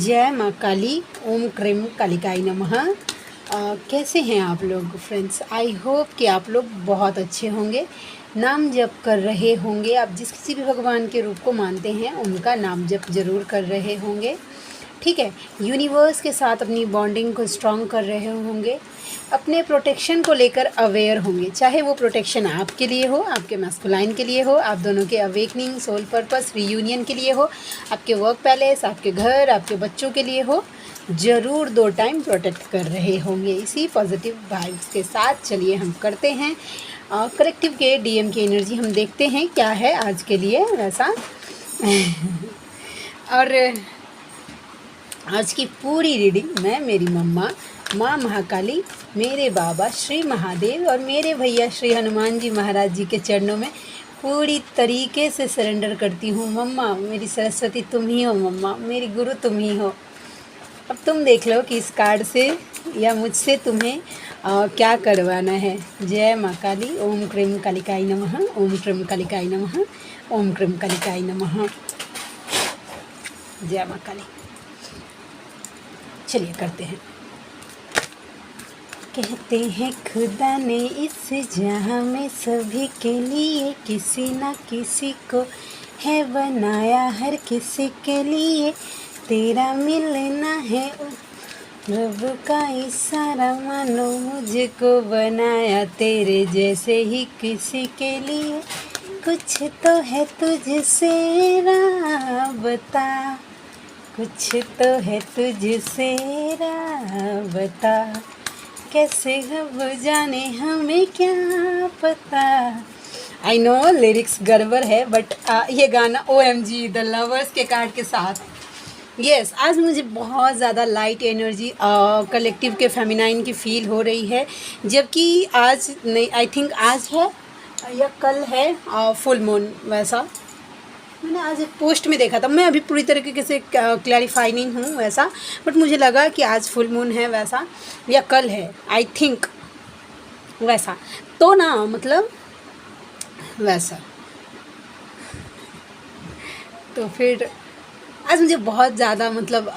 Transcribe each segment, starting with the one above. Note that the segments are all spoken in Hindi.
जय माँ काली, ओम क्रीम कालिकाई नमः। कैसे हैं आप लोग फ्रेंड्स? आई होप कि आप लोग बहुत अच्छे होंगे। नाम जप कर रहे होंगे। आप जिस किसी भी भगवान के रूप को मानते हैं उनका नाम जप जरूर कर रहे होंगे। ठीक है, यूनिवर्स के साथ अपनी बॉन्डिंग को स्ट्रॉन्ग कर रहे होंगे। अपने प्रोटेक्शन को लेकर अवेयर होंगे, चाहे वो प्रोटेक्शन आपके लिए हो, आपके मैस्कुलाइन के लिए हो, आप दोनों के अवेकनिंग, सोल पर्पस, रीयूनियन के लिए हो, आपके वर्क पैलेस, आपके घर, आपके बच्चों के लिए हो, ज़रूर 2 टाइम प्रोटेक्ट कर रहे होंगे। इसी पॉजिटिव वाइब्स के साथ चलिए हम करते हैं कलेक्टिव के डीएम की एनर्जी। हम देखते हैं क्या है आज के लिए वैसा। और आज की पूरी रीडिंग मैं, मेरी मम्मा माँ महाकाली, मेरे बाबा श्री महादेव और मेरे भैया श्री हनुमान जी महाराज जी के चरणों में पूरी तरीके से सरेंडर करती हूँ। मम्मा मेरी सरस्वती तुम ही हो, मम्मा मेरी गुरु तुम ही हो। अब तुम देख लो कि इस कार्ड से या मुझसे तुम्हें क्या करवाना है। जय माँ काली, ओम क्रीम कालिकाई नमः, ओम क्रीम कालिकाई नमः, ओम क्रीम कालिकाई नमः। जय माँ काली। चलिए करते हैं। कहते हैं खुदा ने इस जहाँ में सभी के लिए किसी न किसी को है बनाया, हर किसी के लिए तेरा मिलना है। रब का इशारा मानो मुझको बनाया, तेरे जैसे ही किसी के लिए कुछ तो है तुझसे राबता, कुछ तो है तुझसे राबता, कैसे अब जाने हमें क्या पता। आई नो लिरिक्स गड़बड़ है बट ये गाना OMG द लवर्स के कार्ड के साथ। यस, आज मुझे बहुत ज़्यादा लाइट एनर्जी कलेक्टिव के फेमिनाइन की फील हो रही है। जबकि आज नहीं, आई थिंक आज है या कल है फुल मून। वैसा मैंने आज एक पोस्ट में देखा था, मैं अभी पूरी तरीके से क्लैरिफाई नहीं हूँ वैसा, बट मुझे लगा कि आज फुल मून है वैसा, या कल है आई थिंक वैसा। तो ना मतलब वैसा, तो फिर आज मुझे बहुत ज़्यादा मतलब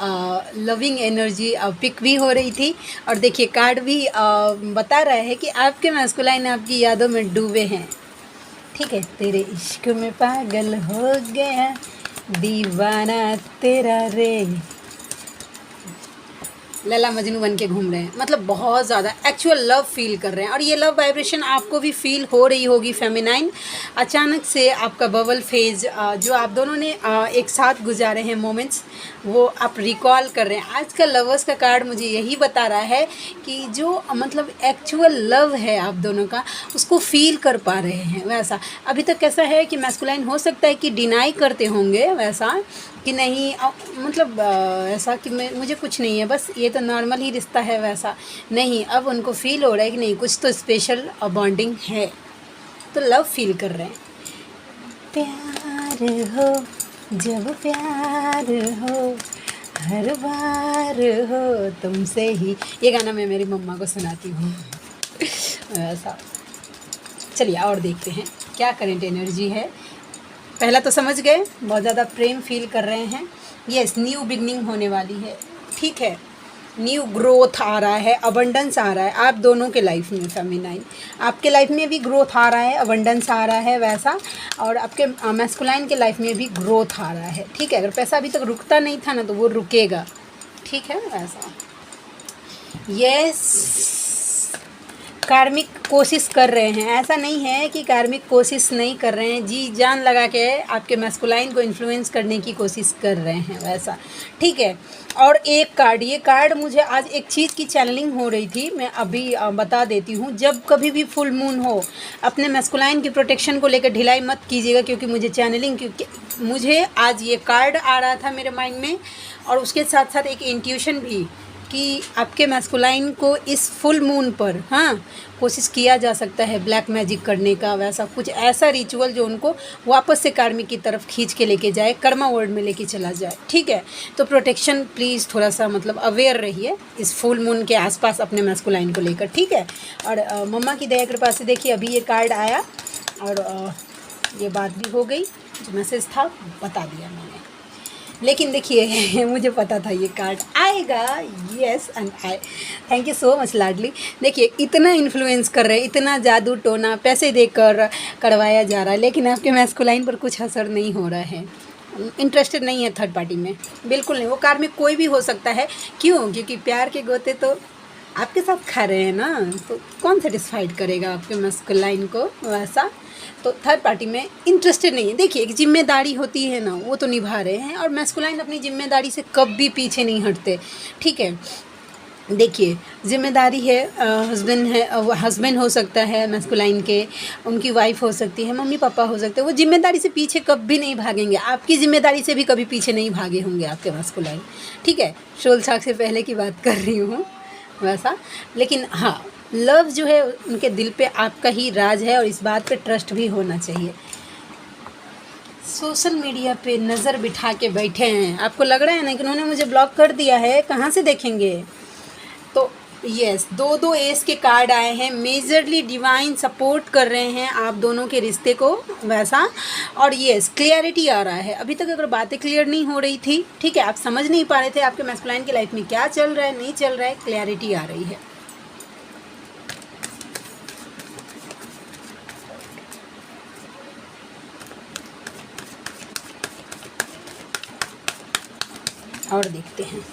लविंग एनर्जी पिक भी हो रही थी। और देखिए कार्ड भी बता रहा है कि आपके मैस्कुलाइन आपकी यादों में डूबे हैं। ठीक है, तेरे इश्क में पागल हो गया दीवाना तेरा रे, लैला मजनू बन के घूम रहे हैं। मतलब बहुत ज़्यादा एक्चुअल लव फील कर रहे हैं। और ये लव वाइब्रेशन आपको भी फील हो रही होगी फेमिनाइन। अचानक से आपका बबल फेज जो आप दोनों ने एक साथ गुजारे हैं मोमेंट्स, वो आप रिकॉल कर रहे हैं। आज का लवर्स का कार्ड मुझे यही बता रहा है कि जो मतलब एक्चुअल लव है आप दोनों का, उसको फील कर पा रहे हैं वैसा। अभी तक कैसा है कि मैस्कुलाइन हो सकता है कि डिनाई करते होंगे वैसा, कि नहीं मतलब ऐसा कि मुझे कुछ नहीं है, बस ये तो नॉर्मल ही रिश्ता है वैसा। नहीं, अब उनको फील हो रहा है कि नहीं, कुछ तो स्पेशल बॉन्डिंग है, तो लव फील कर रहे हैं। प्यार हो जब प्यार हो, हर बार हो तुमसे ही, ये गाना मैं मेरी मम्मा को सुनाती हूँ ऐसा। चलिए और देखते हैं क्या करंट एनर्जी है। पहला तो समझ गए, बहुत ज़्यादा प्रेम फील कर रहे हैं। यस, न्यू बिगनिंग होने वाली है। ठीक है, न्यू ग्रोथ आ रहा है, अबंडेंस आ रहा है आप दोनों के लाइफ में। फेमिनाइन आपके लाइफ में भी ग्रोथ आ रहा है, अबंडेंस आ रहा है वैसा। और आपके मैस्कुलाइन के लाइफ में भी ग्रोथ आ रहा है। ठीक है, अगर पैसा अभी तक रुकता नहीं था ना, तो वो रुकेगा। ठीक है वैसा। यस, कार्मिक कोशिश कर रहे हैं, ऐसा नहीं है कि कार्मिक कोशिश नहीं कर रहे हैं, जी जान लगा के आपके मैस्कुलाइन को इन्फ्लुएंस करने की कोशिश कर रहे हैं वैसा। ठीक है, और एक कार्ड, ये कार्ड मुझे आज एक चीज़ की चैनलिंग हो रही थी, मैं अभी बता देती हूँ। जब कभी भी फुल मून हो, अपने मैस्कुलाइन की प्रोटेक्शन को लेकर ढिलाई मत कीजिएगा, क्योंकि मुझे चैनलिंग, क्योंकि मुझे आज ये कार्ड आ रहा था मेरे माइंड में, और उसके साथ साथ एक इंट्यूशन भी कि आपके मैस्कुलाइन को इस फुल मून पर कोशिश किया जा सकता है ब्लैक मैजिक करने का, वैसा कुछ ऐसा रिचुअल जो उनको वापस से कार्मिक की तरफ खींच के लेके जाए, कर्मा वर्ल्ड में लेके चला जाए। ठीक है, तो प्रोटेक्शन प्लीज़ थोड़ा सा मतलब अवेयर रहिए इस फुल मून के आसपास अपने मैस्कुलाइन को लेकर। ठीक है, और मम्मा की दया कृपा से देखिए अभी ये कार्ड आया और ये बात भी हो गई, जो मैसेज था बता दिया मैंने। लेकिन देखिए मुझे पता था ये कार्ड आएगा। Yes and I thank you so much Ladli. देखिए इतना इन्फ्लुएंस कर रहे हैं, इतना जादू टोना पैसे देकर करवाया जा रहा है, लेकिन आपके मैस्कुलाइन पर कुछ असर नहीं हो रहा है। इंटरेस्टेड नहीं है थर्ड पार्टी में, बिल्कुल नहीं। वो कार में कोई भी हो सकता है। क्यों? क्योंकि प्यार के गोते तो आपके साथ खा रहे हैं ना, तो कौन सेटिस्फाइड करेगा आपके मैस्कुलाइन को वैसा। तो थर्ड पार्टी में इंटरेस्टेड नहीं है। देखिए एक जिम्मेदारी होती है ना, वो तो निभा रहे हैं, और मैस्कुलाइन अपनी जिम्मेदारी से कभी पीछे नहीं हटते। ठीक है, देखिए जिम्मेदारी है, हस्बैंड है, हस्बैंड हो सकता है मैस्कुलाइन के, उनकी वाइफ हो सकती है, मम्मी पापा हो सकते हैं। वो जिम्मेदारी से पीछे कभी नहीं भागेंगे, आपकी जिम्मेदारी से भी कभी पीछे नहीं भागे होंगे आपके मैस्कुलाइन। ठीक है, शोल छाक से पहले की बात कर रही हूँ वैसा। लेकिन हाँ, लव जो है उनके दिल पे आपका ही राज है, और इस बात पे ट्रस्ट भी होना चाहिए। सोशल मीडिया पे नज़र बिठा के बैठे हैं, आपको लग रहा है ना कि उन्होंने मुझे ब्लॉक कर दिया है, कहाँ से देखेंगे। तो यस, दो एस के कार्ड आए हैं, मेजरली डिवाइन सपोर्ट कर रहे हैं आप दोनों के रिश्ते को वैसा। और यस, क्लियरिटी आ रहा है। अभी तक अगर बातें क्लियर नहीं हो रही थी, ठीक है, आप समझ नहीं पा रहे थे आपके मैस्कुलाइन की लाइफ में क्या चल रहा है, नहीं चल रहा है, क्लियरिटी आ रही है। और देखते हैं,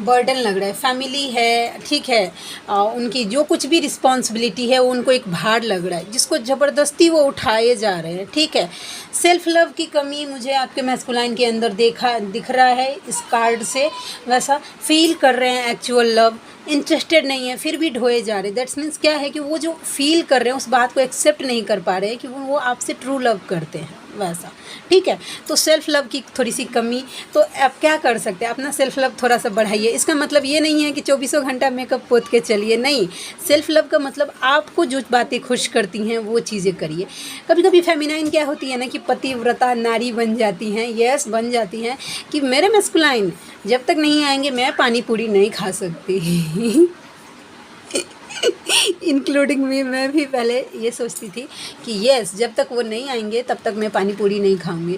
बर्डन लग रहा है, फैमिली है, ठीक है, उनकी जो कुछ भी रिस्पॉन्सिबिलिटी है वो उनको एक भार लग रहा है, जिसको ज़बरदस्ती वो उठाए जा रहे हैं। ठीक है, सेल्फ लव की कमी मुझे आपके मैस्कुलाइन के अंदर दिख रहा है इस कार्ड से वैसा। फील कर रहे हैं एक्चुअल लव, इंटरेस्टेड नहीं है, फिर भी ढोए जा रहे हैं। दैट्स मीन्स क्या है कि वो जो फील कर रहे हैं उस बात को एक्सेप्ट नहीं कर पा रहे हैं कि वो आपसे ट्रू लव करते हैं वैसा। ठीक है, तो सेल्फ लव की थोड़ी सी कमी, तो आप क्या कर सकते हैं, अपना सेल्फ लव थोड़ा सा बढ़ाइए। इसका मतलब ये नहीं है कि 24 घंटा मेकअप पोत के चलिए, नहीं। सेल्फ लव का मतलब आपको जो बातें खुश करती हैं वो चीज़ें करिए। कभी कभी फेमिनाइन क्या होती है ना कि पतिव्रता नारी बन जाती हैं, यस बन जाती हैं, कि मेरे मैस्कुलाइन जब तक नहीं आएंगे मैं पानी पूरी नहीं खा सकती। इंक्लूडिंग मैं भी पहले ये सोचती थी कि यस जब तक वो नहीं आएंगे तब तक मैं पानी पूरी नहीं खाऊंगी।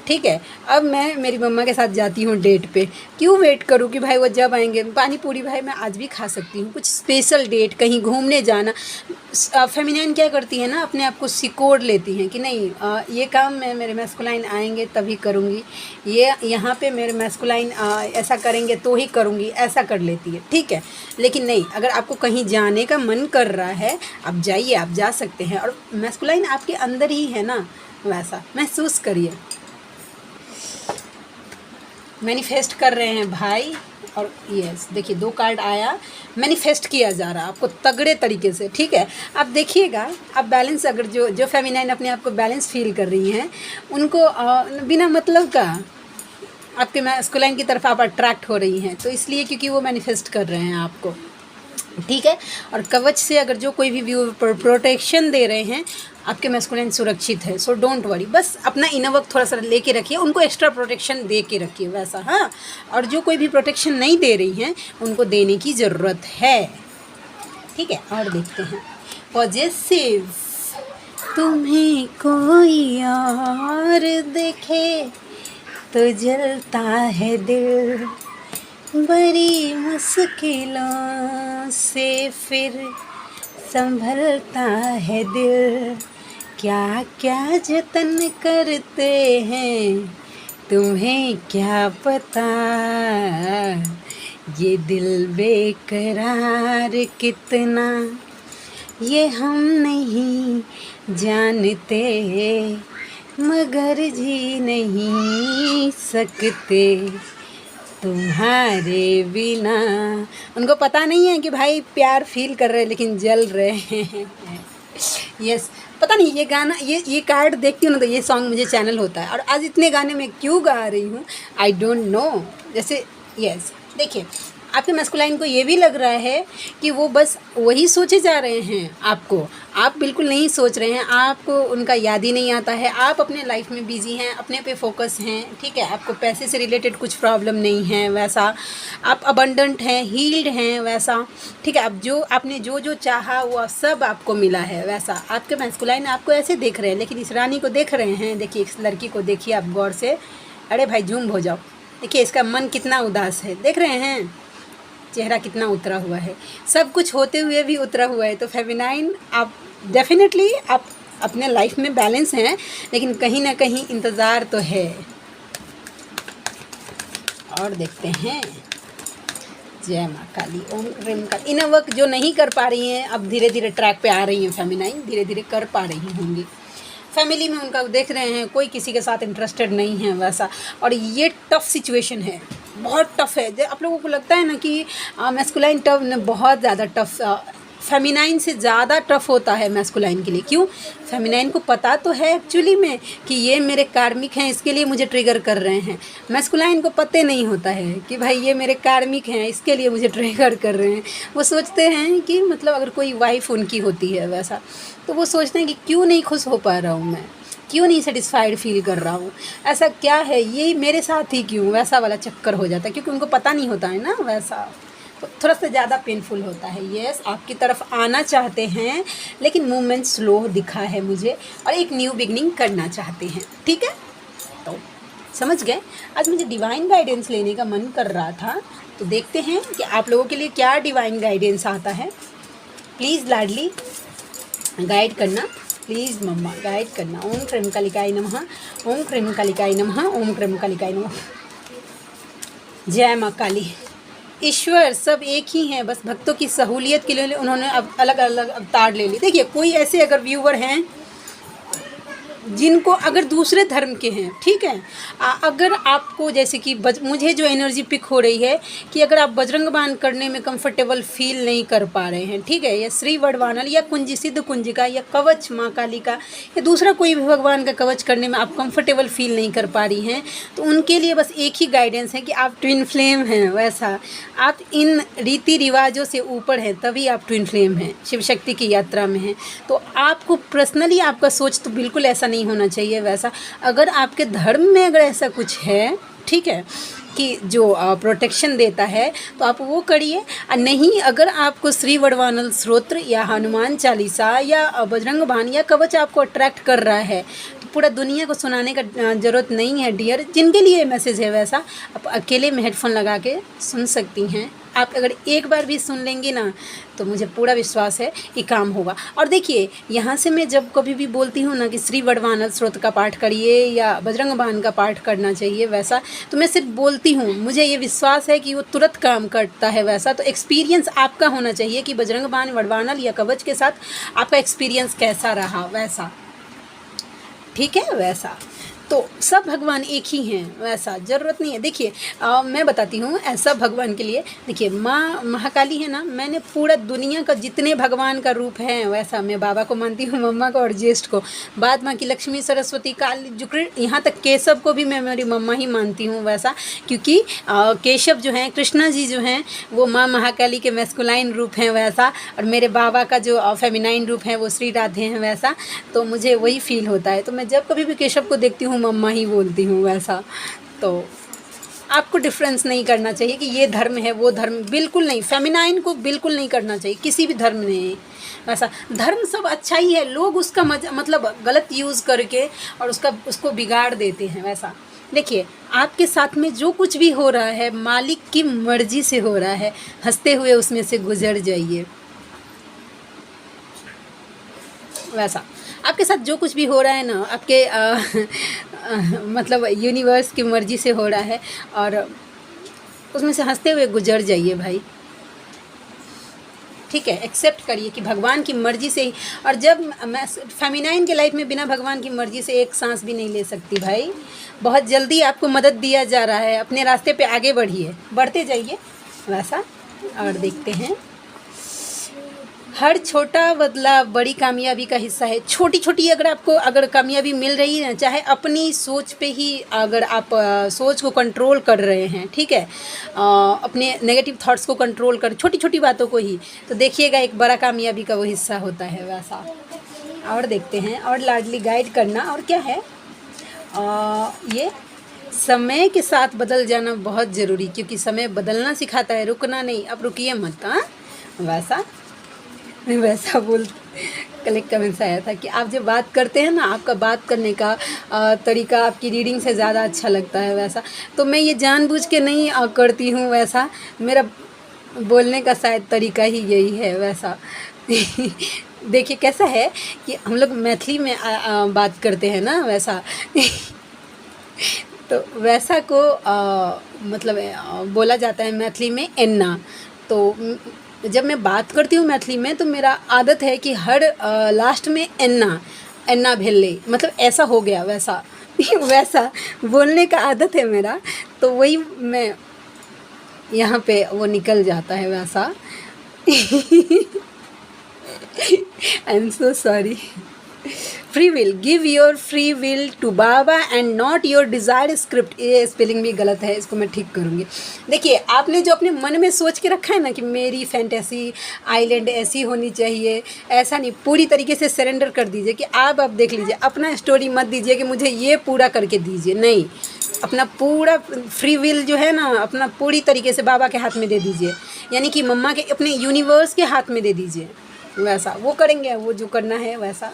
ठीक है, अब मैं मेरी मम्मा के साथ जाती हूँ डेट पे, क्यों वेट करूँ कि भाई वो जब आएंगे। पानी पूरी भाई मैं आज भी खा सकती हूँ, कुछ स्पेशल डेट, कहीं घूमने जाना। फेमिनाइन क्या करती है ना, अपने आप को सिकोड़ लेती हैं कि नहीं ये काम मैं मेरे मैस्कुलाइन आएंगे तभी करूँगी, ये यहाँ पे मेरे मैस्कुलाइन ऐसा करेंगे तो ही करूँगी, ऐसा कर लेती है। ठीक है, लेकिन नहीं, अगर आपको कहीं जाने का मन कर रहा है आप जाइए, आप जा सकते हैं, और मैस्कुलाइन आपके अंदर ही है ना वैसा, महसूस करिए। मैनिफेस्ट कर रहे हैं भाई, और यस देखिए 2 कार्ड आया, मैनिफेस्ट किया जा रहा है आपको तगड़े तरीके से। ठीक है, आप देखिएगा, आप बैलेंस, अगर जो फेमिनाइन अपने आप को बैलेंस फील कर रही हैं उनको बिना मतलब का आपके मैस्कुलाइन की तरफ आप अट्रैक्ट हो रही हैं, तो इसलिए क्योंकि वो मैनिफेस्ट कर रहे हैं आपको। ठीक है, और कवच से अगर जो कोई भी व्यू प्रोटेक्शन दे रहे हैं, आपके मैस्कुलाइन सुरक्षित है, सो डोंट वरी। बस अपना इनर वर्क थोड़ा सा लेके रखिए, उनको एक्स्ट्रा प्रोटेक्शन दे के रखिए वैसा। हाँ, और जो कोई भी प्रोटेक्शन नहीं दे रही हैं उनको देने की ज़रूरत है। ठीक है, और देखते हैं पॉजिटिव। तुम्हें कोई और देखे तो जलता है दिल, बड़ी मुश्किलों से फिर संभलता है दिल, क्या क्या जतन करते हैं तुम्हें क्या पता, ये दिल बेकरार कितना ये हम नहीं जानते, मगर जी नहीं सकते तुम्हारे बिना। उनको पता नहीं है कि भाई प्यार फील कर रहे हैं लेकिन जल रहे हैं। यस, पता नहीं ये गाना, ये कार्ड देखती हूँ ना तो ये सॉन्ग मुझे चैनल होता है, और आज इतने गाने में क्यों गा रही हूँ आई डोंट नो। जैसे यस देखिए, आपके मैस्कुलाइन को ये भी लग रहा है कि वो बस वही सोचे जा रहे हैं आपको, आप बिल्कुल नहीं सोच रहे हैं, आपको उनका याद ही नहीं आता है, आप अपने लाइफ में बिजी हैं, अपने पे फोकस हैं, ठीक है, आपको पैसे से रिलेटेड कुछ प्रॉब्लम नहीं है वैसा, आप अबंडेंट हैं, हील्ड हैं वैसा, ठीक है, आप जो आपने जो जो चाहा वो सब आपको मिला है वैसा। आपके मैस्कुलाइन आपको ऐसे देख रहे हैं, लेकिन इस रानी को देख रहे हैं, देखिए इस लड़की को देखिए आप गौर से, अरे भाई झूम हो जाओ, देखिए इसका मन कितना उदास है, देख रहे हैं चेहरा कितना उतरा हुआ है, सब कुछ होते हुए भी उतरा हुआ है। तो फेमिनाइन आप डेफिनेटली आप अपने लाइफ में बैलेंस हैं, लेकिन कहीं ना कहीं इंतज़ार तो है। और देखते हैं, जय माँ काली, ओम ह्रीम काली। इनर वर्क जो नहीं कर पा रही हैं, अब धीरे धीरे ट्रैक पे आ रही हैं फेमिनाइन, धीरे धीरे कर पा रही होंगी। फैमिली में उनका देख रहे हैं कोई किसी के साथ इंटरेस्टेड नहीं है वैसा, और ये टफ़ सिचुएशन है, बहुत टफ़ है। आप लोगों को लगता है ना कि मैस्कुलाइन टफ बहुत ज़्यादा टफ, फेमिनाइन से ज़्यादा टफ होता है मैस्कुलाइन के लिए। क्यों? फेमिनाइन को पता तो है एक्चुअली में कि ये मेरे कार्मिक हैं, इसके लिए मुझे ट्रिगर कर रहे हैं। मैस्कुलाइन को पता नहीं होता है कि भाई ये मेरे कार्मिक हैं, इसके लिए मुझे ट्रिगर कर रहे हैं। वो सोचते हैं कि मतलब अगर कोई वाइफ उनकी होती है वैसा, तो वो सोचते हैं कि क्यों नहीं खुश हो पा रहा हूँ मैं, क्यों नहीं सेटिस्फाइड फील कर रहा हूँ, ऐसा क्या है, ये मेरे साथ ही क्यों, वैसा वाला चक्कर हो जाता है, क्योंकि उनको पता नहीं होता है ना वैसा, तो थोड़ा सा ज़्यादा पेनफुल होता है। यस, आपकी तरफ आना चाहते हैं, लेकिन मूवमेंट स्लो दिखा है मुझे, और एक न्यू बिगनिंग करना चाहते हैं, ठीक है। तो समझ गए, आज मुझे डिवाइन गाइडेंस लेने का मन कर रहा था, तो देखते हैं कि आप लोगों के लिए क्या डिवाइन गाइडेंस आता है। प्लीज़ लाडली गाइड करना, प्लीज़ मम्मा गाइड करना। ओम ह्रीम कालिकाय नमः, ओम ह्रीम कालिकाय नमः, ओम ह्रीम कालिकाय नमः। जय माँ काली। ईश्वर सब एक ही हैं, बस भक्तों की सहूलियत के लिए उन्होंने अब अलग अलग अवतार ले ली। देखिए कोई ऐसे अगर व्यूवर हैं जिनको अगर दूसरे धर्म के हैं, ठीक है, अगर आपको जैसे कि मुझे जो एनर्जी पिक हो रही है कि अगर आप बजरंग बाण करने में कंफर्टेबल फील नहीं कर पा रहे हैं, ठीक है, या श्री वडवानल या कुंजी सिद्ध कुंजिका या कवच माँ काली का या दूसरा कोई भी भगवान का कवच करने में आप कंफर्टेबल फील नहीं कर पा रही हैं, तो उनके लिए बस एक ही गाइडेंस है कि आप ट्विन फ्लेम हैं। वैसा आप इन रीति रिवाजों से ऊपर हैं, तभी आप ट्विन फ्लेम हैं, शिव शक्ति की यात्रा में हैं। तो आपको पर्सनली आपका सोच तो बिल्कुल ऐसा नहीं होना चाहिए वैसा। अगर आपके धर्म में अगर ऐसा कुछ है, ठीक है, कि जो प्रोटेक्शन देता है, तो आप वो करिए। नहीं, अगर आपको श्री वडवानल स्तोत्र या हनुमान चालीसा या बजरंग बाण या कवच आपको अट्रैक्ट कर रहा है, तो पूरा दुनिया को सुनाने का ज़रूरत नहीं है डियर। जिनके लिए मैसेज है वैसा, आप अकेले में हेडफोन लगा के सुन सकती हैं। आप अगर एक बार भी सुन लेंगी ना, तो मुझे पूरा विश्वास है कि काम होगा। और देखिए, यहाँ से मैं जब कभी भी बोलती हूँ ना कि श्री वडवानल स्तोत्र का पाठ करिए या बजरंग बाण का पाठ करना चाहिए वैसा, तो मैं सिर्फ बोलती हूँ, मुझे ये विश्वास है कि वो तुरंत काम करता है वैसा। तो एक्सपीरियंस आपका होना चाहिए कि बजरंग बाण, वडवानल या कवच के साथ आपका एक्सपीरियंस कैसा रहा वैसा, ठीक है वैसा। तो सब भगवान एक ही हैं वैसा, ज़रूरत नहीं है। देखिए मैं बताती हूँ ऐसा भगवान के लिए, देखिए माँ महाकाली है ना, मैंने पूरा दुनिया का जितने भगवान का रूप है वैसा, मैं बाबा को मानती हूँ, मम्मा को और ज्येष्ठ को, बाद माँ की लक्ष्मी, सरस्वती, काली, जुक्र, यहाँ तक केशव को भी मैं मेरी मम्मा ही मानती हूँ वैसा, क्योंकि केशव जो हैं, कृष्णा जी जो हैं, वो माँ महाकाली के मैस्कुलाइन रूप हैं वैसा, और मेरे बाबा का जो फेमिनाइन रूप है वो श्री राधे हैं वैसा। तो मुझे वही फील होता है, तो मैं जब कभी भी केशव को देखती हूँ मम्मा ही बोलती हूँ वैसा। तो आपको डिफरेंस नहीं करना चाहिए कि ये धर्म है वो धर्म, बिल्कुल नहीं। फेमिनाइन को बिल्कुल नहीं करना चाहिए किसी भी धर्म में वैसा। धर्म सब अच्छा ही है, लोग उसका मतलब गलत यूज़ करके और उसको बिगाड़ देते हैं वैसा। देखिए आपके साथ में जो कुछ भी हो रहा है मालिक की मर्जी से हो रहा है, हंसते हुए उसमें से गुजर जाइए वैसा। आपके साथ जो कुछ भी हो रहा है ना, आपके मतलब यूनिवर्स की मर्ज़ी से हो रहा है, और उसमें से हंसते हुए गुजर जाइए भाई, ठीक है। एक्सेप्ट करिए कि भगवान की मर्ज़ी से ही। और जब मैं फेमिनाइन के लाइफ में बिना भगवान की मर्ज़ी से एक सांस भी नहीं ले सकती भाई। बहुत जल्दी आपको मदद दिया जा रहा है, अपने रास्ते पे आगे बढ़िए, बढ़ते जाइए वैसा। और देखते हैं, हर छोटा बदलाव बड़ी कामयाबी का हिस्सा है। छोटी छोटी अगर कामयाबी मिल रही है, चाहे अपनी सोच पे ही अगर आप सोच को कंट्रोल कर रहे हैं, ठीक है, अपने नेगेटिव थॉट्स को कंट्रोल कर छोटी छोटी बातों को ही, तो देखिएगा एक बड़ा कामयाबी का वो हिस्सा होता है वैसा। और देखते हैं, और लाडली गाइड करना, और क्या है, ये समय के साथ बदल जाना बहुत ज़रूरी, क्योंकि समय बदलना सिखाता है, रुकना नहीं। अब रुकिए मत, हाँ वैसा बोल। कल एक कमेंट्स आया था कि आप जब बात करते हैं ना, आपका बात करने का तरीका आपकी रीडिंग से ज़्यादा अच्छा लगता है वैसा। तो मैं ये जानबूझ के नहीं करती हूँ वैसा, मेरा बोलने का शायद तरीका ही यही है वैसा। देखिए कैसा है कि हम लोग मैथिली में बात करते हैं ना वैसा। तो वैसा को मतलब बोला जाता है मैथिली में एन्ना। तो जब मैं बात करती हूँ मैथिली में, तो मेरा आदत है कि हर लास्ट में एन्ना भेले, मतलब ऐसा हो गया वैसा। वैसा बोलने का आदत है मेरा, तो वही मैं यहाँ पे वो निकल जाता है वैसा। I am so sorry. Free will, give your free will to Baba and not your desired script. ये स्पेलिंग भी गलत है, इसको मैं ठीक करूँगी। देखिए आपने जो अपने मन में सोच के रखा है ना कि मेरी फैंटेसी आइलैंड ऐसी होनी चाहिए, ऐसा नहीं, पूरी तरीके से सरेंडर कर दीजिए कि आप देख लीजिए, अपना स्टोरी मत दीजिए कि मुझे ये पूरा करके दीजिए, नहीं, अपना पूरा फ्री विल जो है ना, अपना पूरी तरीके से बाबा के हाथ में दे दीजिए, यानी कि मम्मा के, अपने यूनिवर्स के हाथ में दे दीजिए वैसा। वो करेंगे वो जो करना है वैसा।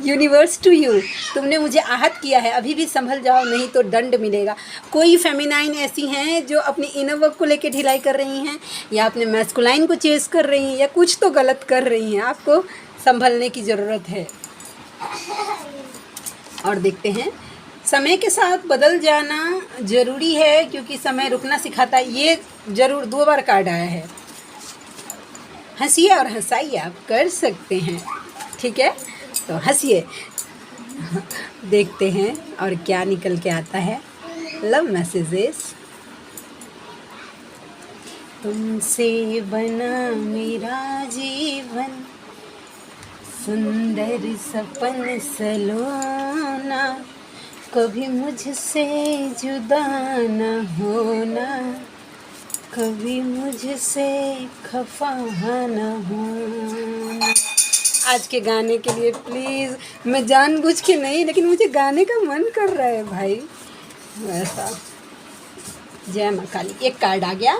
यूनिवर्स टू यू, तुमने मुझे आहत किया है, अभी भी संभल जाओ नहीं तो दंड मिलेगा। कोई फेमिनाइन ऐसी हैं जो अपने इनर वर्क को लेके ढिलाई कर रही हैं, या अपने मैस्कुलाइन को चेस कर रही हैं, या कुछ तो गलत कर रही हैं, आपको संभलने की ज़रूरत है। और देखते हैं, समय के साथ बदल जाना ज़रूरी है क्योंकि समय रुकना सिखाता है। ये ज़रूर 2 बार कार्ड आया है। हंसिए और हंसाइए, आप कर सकते हैं, ठीक है, तो हंसिए। देखते हैं और क्या निकल के आता है। Love messages. तुमसे बना मेरा जीवन, सुंदर सपन सलोना, कभी मुझसे जुदा न होना, कभी मुझसे खफा न होना। आज के गाने के लिए प्लीज़, मैं जानबूझ के नहीं, लेकिन मुझे गाने का मन कर रहा है भाई वैसा। जय माँ काली। एक कार्ड आ गया,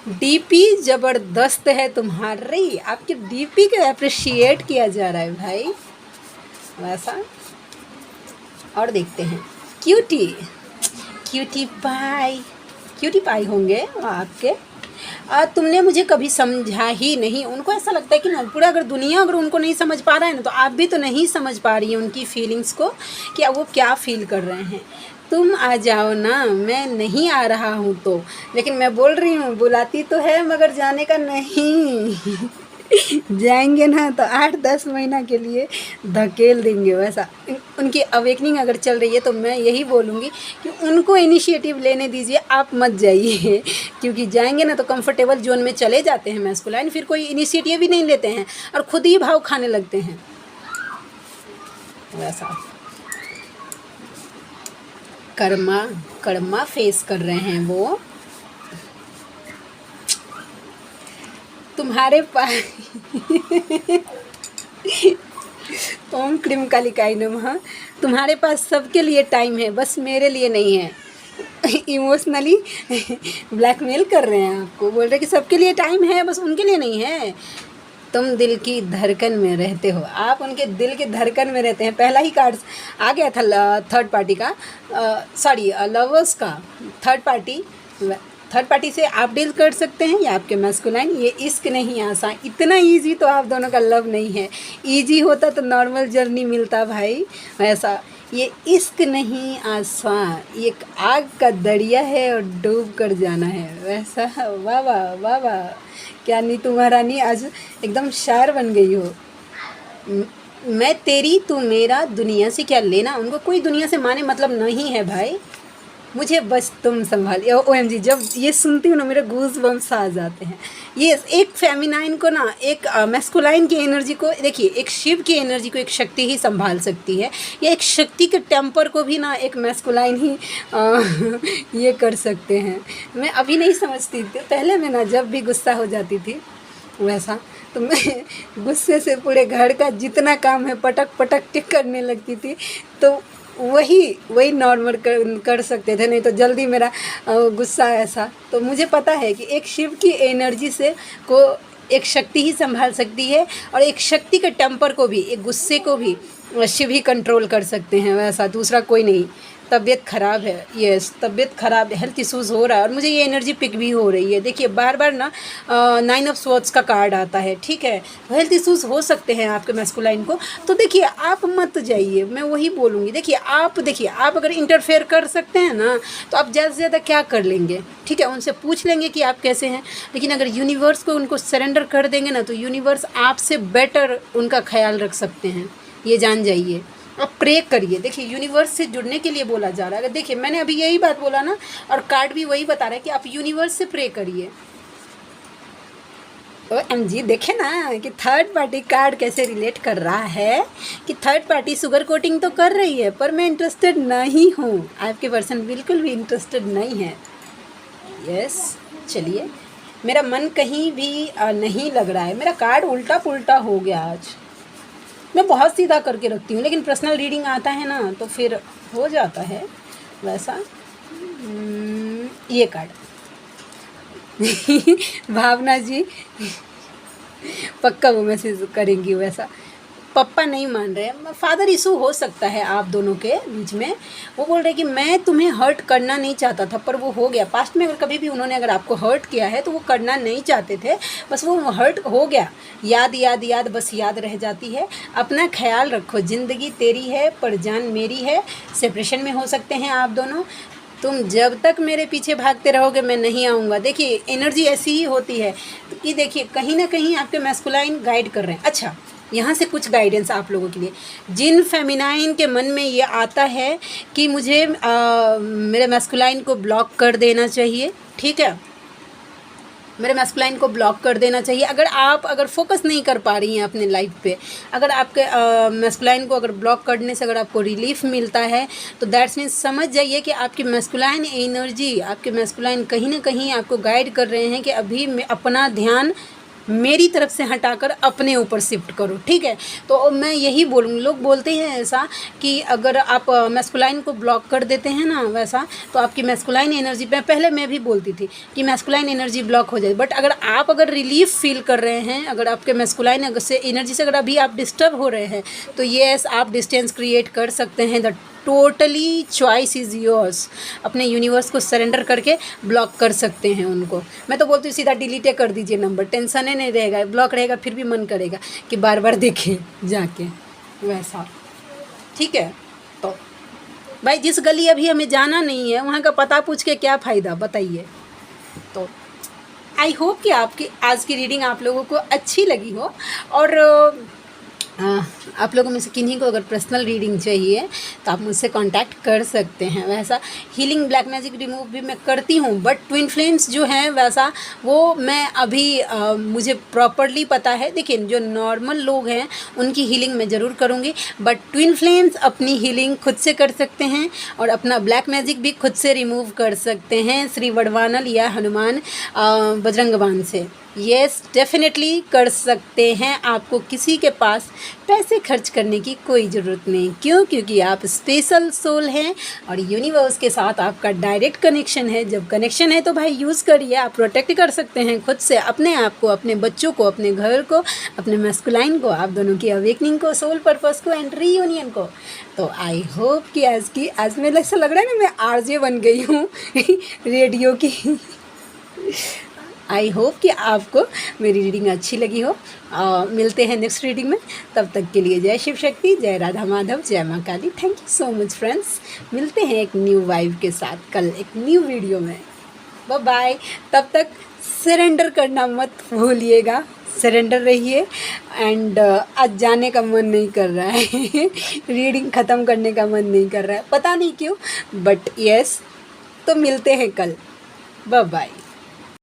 डीपी ज़बरदस्त है तुम्हारी, आपके डीपी को अप्रिशिएट किया जा रहा है भाई वैसा। और देखते हैं, क्यूटी पाई होंगे आपके। तुमने मुझे कभी समझा ही नहीं। उनको ऐसा लगता है कि ना, पूरा अगर दुनिया अगर उनको नहीं समझ पा रहा है ना, तो आप भी तो नहीं समझ पा रही हैं उनकी फीलिंग्स को, कि वो क्या फील कर रहे हैं। तुम आ जाओ ना, मैं नहीं आ रहा हूँ तो, लेकिन मैं बोल रही हूँ, बुलाती तो है मगर जाने का नहीं। जाएंगे ना तो 8-10 महीना के लिए धकेल देंगे वैसा। उनकी अवेकनिंग अगर चल रही है तो मैं यही बोलूँगी कि उनको इनिशिएटिव लेने दीजिए, आप मत जाइए। क्योंकि जाएंगे ना तो कंफर्टेबल जोन में चले जाते हैं मैस्कुलाइन, फिर कोई इनिशिएटिव ही नहीं लेते हैं और खुद ही भाव खाने लगते हैं वैसा। कर्मा फेस कर रहे हैं वो। तुम्हारे पास ओम क्रीम कालिकाई नमः। तुम्हारे पास सबके लिए टाइम है, बस मेरे लिए नहीं है। इमोशनली ब्लैकमेल कर रहे हैं आपको, बोल रहे कि सबके लिए टाइम है, बस उनके लिए नहीं है। तुम दिल की धड़कन में रहते हो, आप उनके दिल की धड़कन में रहते हैं। पहला ही कार्ड आ गया था थर्ड पार्टी का, सॉरी लवर्स का। थर्ड पार्टी से आप डील कर सकते हैं या आपके मैस्कुलाइन। ये इश्क नहीं आसान, इतना इजी तो आप दोनों का लव नहीं है। इजी होता तो नॉर्मल जर्नी मिलता भाई वैसा। ये इश्क नहीं आसान, ये आग का दरिया है और डूब कर जाना है वैसा। वाह वाह वाह वाह, क्या नीतू महारानी आज एकदम शायर बन गई हो। मैं तेरी तू मेरा, दुनिया से क्या लेना। उनको कोई दुनिया से माने मतलब नहीं है भाई मुझे बस तुम संभालिए। OMG, जब ये सुनती हूँ ना मेरे गूज बम्स आ जाते हैं। ये एक फेमिनाइन को ना, एक मैस्कुलाइन की एनर्जी को, देखिए एक शिव की एनर्जी को एक शक्ति ही संभाल सकती है, या एक शक्ति के टेम्पर को भी ना एक मैस्कुलाइन ही ये कर सकते हैं। मैं अभी नहीं समझती थी, पहले मैं ना जब भी गुस्सा हो जाती थी वैसा, तो मैं गुस्से से पूरे घर का जितना काम है पटक पटक के करने लगती थी, तो वही नॉर्मल कर सकते थे, नहीं तो जल्दी मेरा गुस्सा ऐसा। तो मुझे पता है कि एक शिव की एनर्जी से को एक शक्ति ही संभाल सकती है, और एक शक्ति के टेम्पर को भी, एक गुस्से को भी शिव ही कंट्रोल कर सकते हैं, वैसा दूसरा कोई नहीं। तबीयत ख़राब है, यस तबीयत ख़राब है, हेल्थ इशूज़ हो रहा है, और मुझे ये एनर्जी पिक भी हो रही है। देखिए बार बार ना 9 ऑफ स्वॉर्ड्स का कार्ड आता है, ठीक है, हेल्थ इशूज़ हो सकते हैं आपके मैस्कुलाइन को। तो देखिए आप मत जाइए, मैं वही बोलूँगी। देखिए आप अगर इंटरफेयर कर सकते हैं ना, तो आप ज़्यादा से ज़्यादा क्या कर लेंगे, ठीक है, उनसे पूछ लेंगे कि आप कैसे हैं। लेकिन अगर यूनिवर्स को उनको सरेंडर कर देंगे ना, तो यूनिवर्स आपसे बेटर उनका ख्याल रख सकते हैं, ये जान जाइए। आप प्रे करिए। देखिए यूनिवर्स से जुड़ने के लिए बोला जा रहा है। देखिए मैंने अभी यही बात बोला ना, और कार्ड भी वही बता रहा है कि आप यूनिवर्स से प्रे करिए। OMG, देखे ना कि थर्ड पार्टी कार्ड कैसे रिलेट कर रहा है कि थर्ड पार्टी शुगर कोटिंग तो कर रही है, पर मैं इंटरेस्टेड नहीं हूँ। आपके पर्सन बिल्कुल भी इंटरेस्टेड नहीं है। यस, चलिए, मेरा मन कहीं भी नहीं लग रहा है। मेरा कार्ड उल्टा पुल्टा हो गया आज। मैं बहुत सीधा करके रखती हूँ, लेकिन पर्सनल रीडिंग आता है ना तो फिर हो जाता है वैसा। ये कार्ड भावना जी पक्का वो मैसेज करेंगी वैसा। पापा नहीं मान रहे हैं, फादर इशू हो सकता है आप दोनों के बीच में। वो बोल रहे कि मैं तुम्हें हर्ट करना नहीं चाहता था, पर वो हो गया। पास्ट में अगर कभी भी उन्होंने अगर आपको हर्ट किया है तो वो करना नहीं चाहते थे, बस वो हर्ट हो गया। याद याद याद बस याद रह जाती है। अपना ख्याल रखो, ज़िंदगी तेरी है पर जान मेरी है। सेपरेशन में हो सकते हैं आप दोनों। तुम जब तक मेरे पीछे भागते रहोगे मैं नहीं आऊँगा। देखिए एनर्जी ऐसी ही होती है कि देखिए कहीं ना कहीं आपके मैस्कुलाइन गाइड कर रहे हैं। अच्छा, यहाँ से कुछ गाइडेंस आप लोगों के लिए। जिन फेमिनाइन के मन में ये आता है कि मुझे मेरे मैस्कुलाइन को ब्लॉक कर देना चाहिए, ठीक है, मेरे मैस्कुलाइन को ब्लॉक कर देना चाहिए। अगर फोकस नहीं कर पा रही हैं अपने लाइफ पे, अगर आपके मैस्कुलाइन को अगर ब्लॉक करने से अगर आपको रिलीफ मिलता है, तो दैट्स मीन्स समझ जाइए कि आपकी मैस्कुलाइन एनर्जी, आपके मैस्कुलाइन कहीं ना कहीं आपको गाइड कर रहे हैं कि अभी अपना ध्यान मेरी तरफ से हटाकर अपने ऊपर शिफ्ट करो, ठीक है। तो मैं यही बोलूँगी, लोग बोलते हैं ऐसा कि अगर आप मैस्कुलाइन को ब्लॉक कर देते हैं ना वैसा, तो आपकी मैस्कुलाइन एनर्जी पे, पहले मैं भी बोलती थी कि मैस्कुलाइन एनर्जी ब्लॉक हो जाए, बट अगर रिलीफ फील कर रहे हैं, अगर आपके मैस्कुलाइन से एनर्जी से अगर अभी आप डिस्टर्ब हो रहे हैं, तो येस आप डिस्टेंस क्रिएट कर सकते हैं। The totally choice is yours. अपने यूनिवर्स को सरेंडर करके ब्लॉक कर सकते हैं उनको। मैं तो बोलती हूँ सीधा डिलीट कर दीजिए नंबर, टेंशन ही नहीं रहेगा। ब्लॉक रहेगा फिर भी मन करेगा कि बार बार देखें जाके वैसा, ठीक है। तो भाई जिस गली अभी हमें जाना नहीं है वहाँ का पता पूछ के क्या फ़ायदा, बताइए। तो आई होप कि आपकी आज की रीडिंग आप लोगों को अच्छी लगी हो, और आप लोगों में से किन्हीं को अगर पर्सनल रीडिंग चाहिए तो आप मुझसे कांटेक्ट कर सकते हैं। वैसा हीलिंग ब्लैक मैजिक रिमूव भी मैं करती हूँ, बट ट्विन फ्लेम्स जो हैं वैसा वो मैं अभी मुझे प्रॉपरली पता है। देखिए जो नॉर्मल लोग हैं उनकी हीलिंग मैं ज़रूर करूँगी, बट ट्विन फ्लेम्स अपनी हीलिंग खुद से कर सकते हैं और अपना ब्लैक मैजिक भी खुद से रिमूव कर सकते हैं श्री वडवानल या हनुमान बजरंग बाण से। येस डेफिनेटली कर सकते हैं। आपको किसी के पास पैसे खर्च करने की कोई ज़रूरत नहीं। क्यों? क्योंकि आप स्पेशल सोल हैं और यूनिवर्स के साथ आपका डायरेक्ट कनेक्शन है। जब कनेक्शन है तो भाई यूज़ करिए। आप प्रोटेक्ट कर सकते हैं खुद से, अपने आप को, अपने बच्चों को, अपने घर को, अपने मैस्कुलाइन को, आप दोनों की अवेकनिंग को, सोल पर्पस को एंड रीयूनियन को। तो आई होप कि आज मेरे ऐसा लग रहा है ना मैं आरजे बन गई हूँ रेडियो की। आई होप कि आपको मेरी रीडिंग अच्छी लगी हो। मिलते हैं नेक्स्ट रीडिंग में, तब तक के लिए जय शिव शक्ति, जय राधा माधव, जय माँ Kali. Thank you so much friends. मिलते हैं एक न्यू वाइब के साथ कल एक न्यू वीडियो में। Bye bye. तब तक सरेंडर करना मत भूलिएगा, सरेंडर रहिए। एंड आज जाने का मन नहीं कर रहा है रीडिंग ख़त्म करने का मन नहीं कर रहा है, पता नहीं क्यों, बट यस तो मिलते हैं कल। Bye bye.